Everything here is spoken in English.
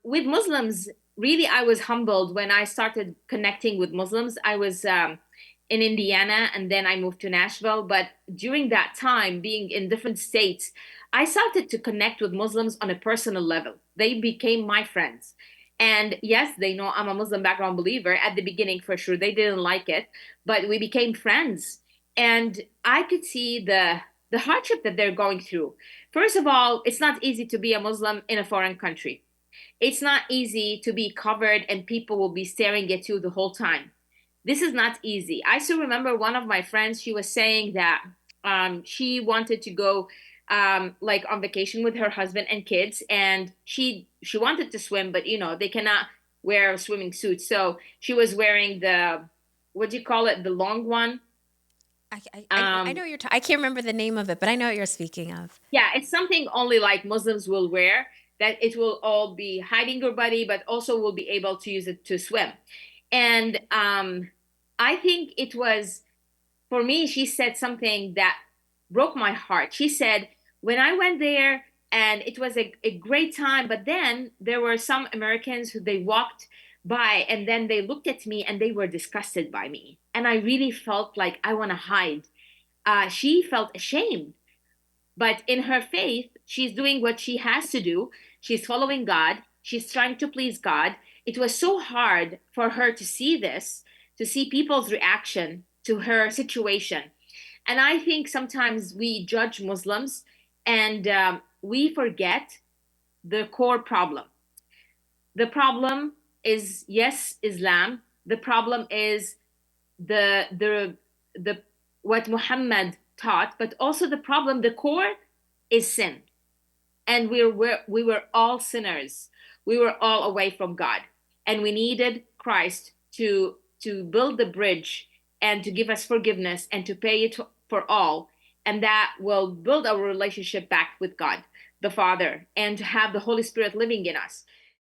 with Muslims, really, I was humbled when I started connecting with Muslims. I was in Indiana and then I moved to Nashville. But during that time, being in different states, I started to connect with Muslims on a personal level. They became my friends. And yes, they know I'm a Muslim background believer at the beginning for sure. They didn't like it, but we became friends. And I could see the hardship that they're going through. First of all, it's not easy to be a Muslim in a foreign country. It's not easy to be covered and people will be staring at you the whole time. This is not easy. I still remember one of my friends, she was saying that she wanted to go like on vacation with her husband and kids, and she wanted to swim, but they cannot wear swimming suits. So she was wearing the, what do you call it, the long one. I know what I can't remember the name of it, but I know what you're speaking of. Yeah, it's something only like Muslims will wear, that it will all be hiding your body, but also will be able to use it to swim. And I think it was, for me, she said something that broke my heart. She said, when I went there, and it was a great time, but then there were some Americans who they walked by and then they looked at me and they were disgusted by me. And I really felt like I want to hide. She felt ashamed, but in her faith, she's doing what she has to do. She's following God. She's trying to please God. It was so hard for her to see this, to see people's reaction to her situation. And I think sometimes we judge Muslims and we forget the core problem. The problem is, yes, Islam. The problem is the what Muhammad taught, but also the problem, the core is sin. And we were all sinners. We were all away from God. And we needed Christ to build the bridge and to give us forgiveness and to pay it for all. And that will build our relationship back with God, the Father, and to have the Holy Spirit living in us.